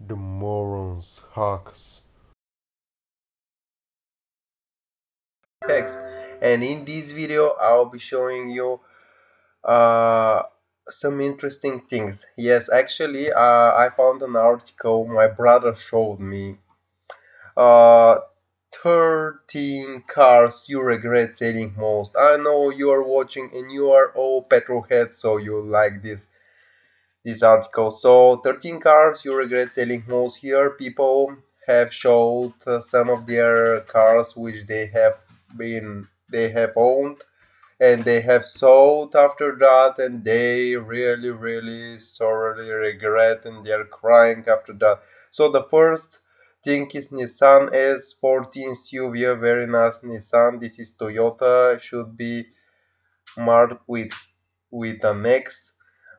The morons hacks. Hex. And in this video I'll be showing you uh, some interesting things. Yes, actually I found an article my brother showed me. uh, 13 cars you regret selling most. I know you are watching and you are all petrol heads, so you like this article. So 13 cars you regret selling most. Here people have showed some of their cars which they have owned and they have sold after that, and they really sorely regret and they're crying after that. So the first thing is Nissan S14 SUV, a very nice Nissan. This is Toyota, should be marked with an X.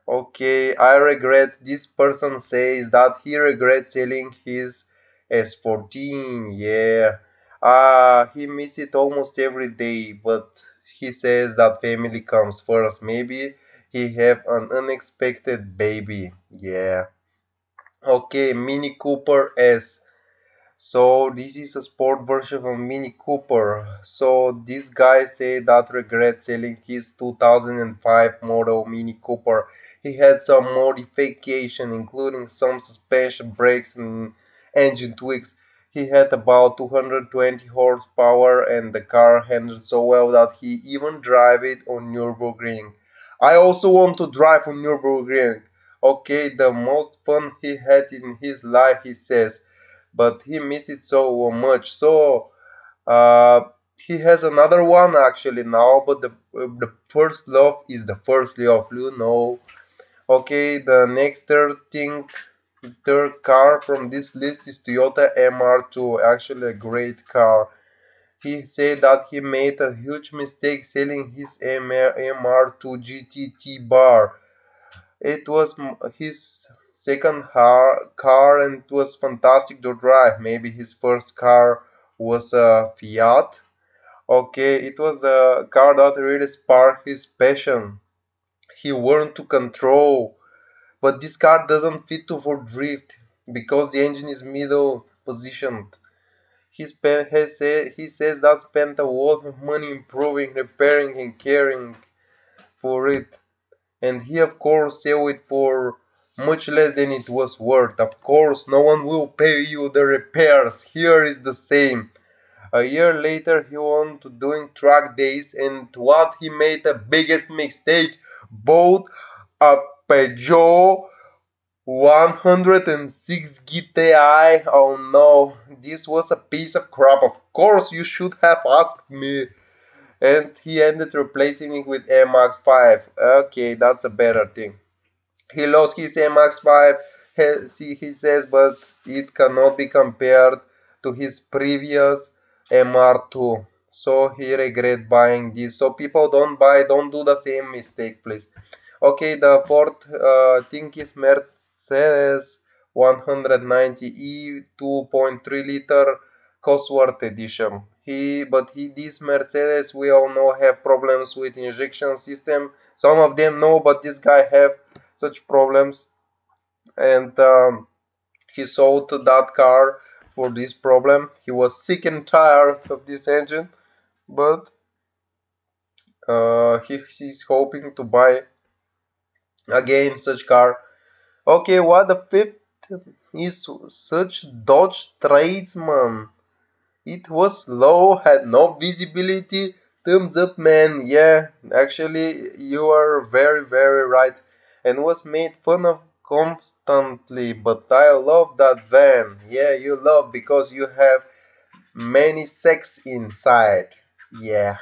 Okay, I regret. This person says that he regrets selling his S14. Yeah, he miss it almost every day, but he says that family comes first. Maybe he have an unexpected baby. Yeah. Okay, Mini Cooper S. So this is a sport version of Mini Cooper. So this guy say that regret selling his 2005 model Mini Cooper. He had some modification including some suspension brakes and engine tweaks. He had about 220 horsepower and the car handled so well that he even drive it on Nürburgring. I also want to drive on Nürburgring. Okay, the most fun he had in his life, he says, but he missed it so much. So uh, he has another one actually now, but the first love is the first love, you know. Okay, the next third car from this list is Toyota MR2. Actually, a great car. He said that he made a huge mistake selling his MR2 GTT bar. It was his second car and it was fantastic to drive. Maybe his first car was a Fiat. Okay, it was a car that really sparked his passion. He learned to control, but this car doesn't fit to for drift because the engine is middle positioned. He says that spent a lot of money improving, repairing, and caring for it, and he of course sell it for much less than it was worth. Of course, no one will pay you the repairs. Here is the same. A year later, he went to doing track days, and what he made the biggest mistake: bought a Peugeot 106 GTI. Oh no, this was a piece of crap. Of course, you should have asked me. And he ended replacing it with MX 5. Okay, that's a better thing. He lost his MX 5, he says, but it cannot be compared to his previous MR2. So he regret buying this. So people don't do the same mistake, please. Okay, the fourth thing is Mercedes 190E 2.3 liter Cosworth edition. This Mercedes we all know have problems with injection system. Some of them know, but this guy have such problems, and he sold that car for this problem. He was sick and tired of this engine, but he's hoping to buy again such car. Okay, what the fifth is such Dodge Tradesman. It was low, had no visibility. Thumbs up, man. Yeah, actually, you are very right. And was made fun of constantly. But I love that van. Yeah, you love because you have many sex inside. Yeah.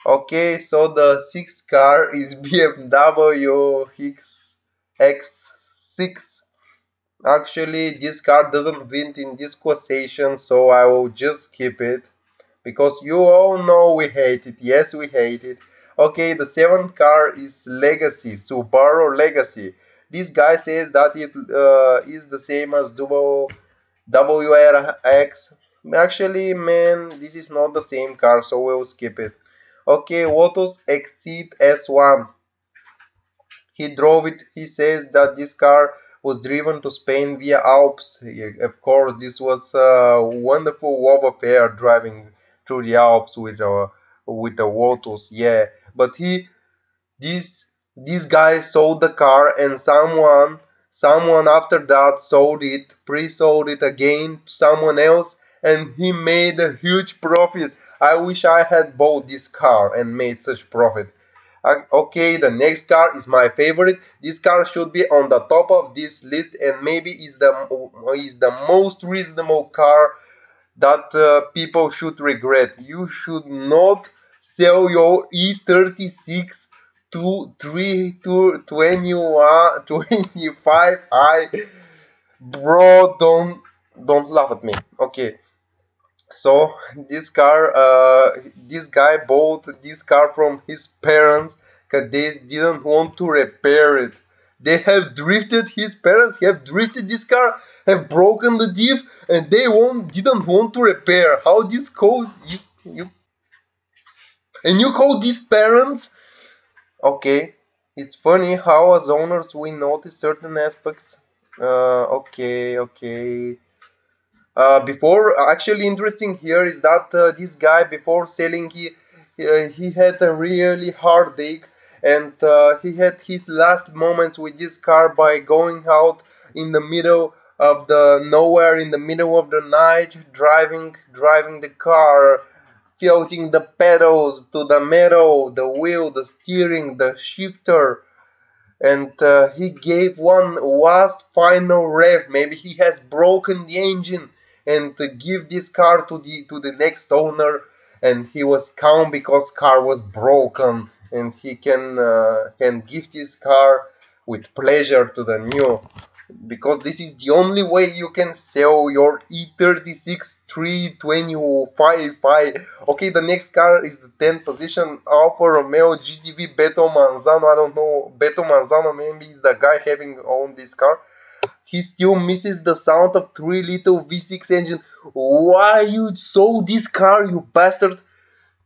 Okay, so the sixth car is BMW X6. Actually, this car doesn't fit in this quotation, so I will just skip it because you all know we hate it. Yes, we hate it. Okay, the seventh car is Legacy, Subaru Legacy. This guy says that it is the same as WRX. Actually, man, this is not the same car, so we'll skip it. Okay, Lotus Exceed S1. He drove it. He says that this car was driven to Spain via Alps. Of course, this was a wonderful love affair driving through the Alps with a Lotus. Yeah, but this this guy sold the car, and someone after that sold it, pre-sold it again to someone else, and he made a huge profit. I wish I had bought this car and made such profit. Okay, the next car is my favorite. This car should be on the top of this list, and maybe is the most reasonable car that people should regret. You should not sell your E36 to 21 25i. Bro, don't laugh at me. Okay, so this guy bought this car from his parents because they didn't want to repair it. His parents have drifted this car, have broken the diff, and didn't want to repair. How this code you call these parents? Okay, it's funny how as owners we notice certain aspects. Okay. Before, actually interesting here is that this guy before selling he had a really heartache, and he had his last moments with this car by going out in the middle of the nowhere, in the middle of the night, driving the car, tilting the pedals to the metal, the wheel, the steering, the shifter, and he gave one last final rev. Maybe he has broken the engine, and give this car to the next owner, and he was calm because car was broken, and he can give this car with pleasure to the new, because this is the only way you can sell your E36 325i. Okay, the next car is the 10th position, Alfa Romeo GTV Beto Manzano. I don't know, Beto Manzano maybe is the guy having owned this car. He still misses the sound of 3-liter V6 engine. Why you sold this car, you bastard?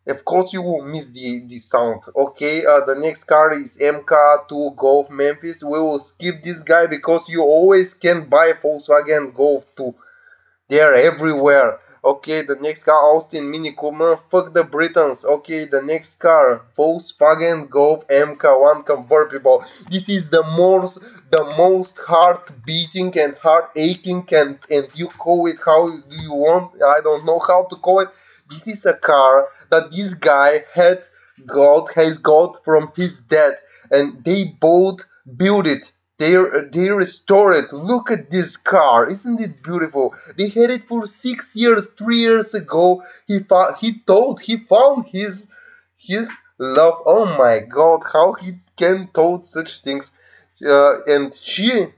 Of course you will miss the sound. Okay, the next car is MK2 Golf Memphis. We will skip this guy because you always can buy Volkswagen Golf 2. They are everywhere. Okay, the next car, Austin Mini Cooper. Fuck the Britons. Okay, the next car, Volkswagen Golf MK1 convertible. This is the most heart beating and heart aching, and you call it how do you want. I don't know how to call it. This is a car that this guy has got from his dad, and they both built it. They restored it. Look at this car, isn't it beautiful? They had it for 6 years. 3 years ago, he found his love. Oh my God, how he can told such things? And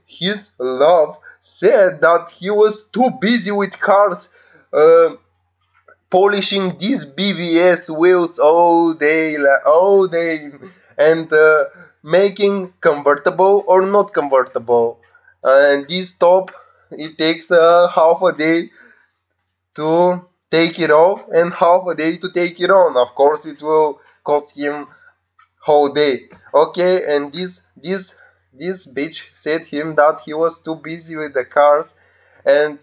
his love, said that he was too busy with cars. Polishing these BBS wheels all day, and making convertible or not convertible. And this top, it takes half a day to take it off and half a day to take it on. Of course, it will cost him whole day. Okay, and this bitch said him that he was too busy with the cars, and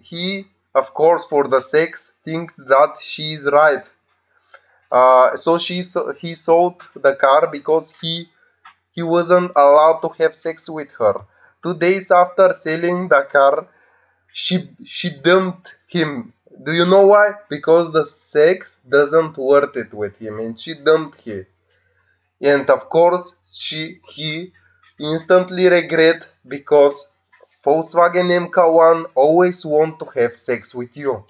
he, of course, for the sex, thinks that she's right. He sold the car because he wasn't allowed to have sex with her. 2 days after selling the car, she dumped him. Do you know why? Because the sex doesn't worth it with him, and she dumped him. And of course, he instantly regret, because Volkswagen MK1 always want to have sex with you.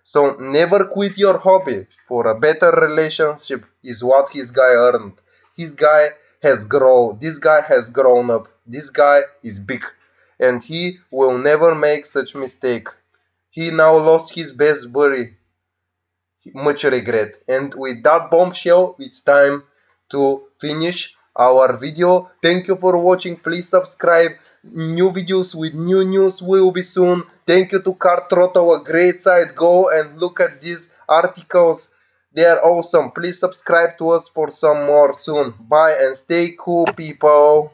So never quit your hobby for a better relationship is what his guy earned. His guy has grown. This guy has grown up. This guy is big, and he will never make such mistake. He now lost his best buddy. Much regret. And with that bombshell, it's time to finish our video. Thank you for watching. Please subscribe. New videos with new news will be soon. Thank you to Car Throttle, a great site. Go and look at these articles. They are awesome. Please subscribe to us for some more soon. Bye and stay cool, people.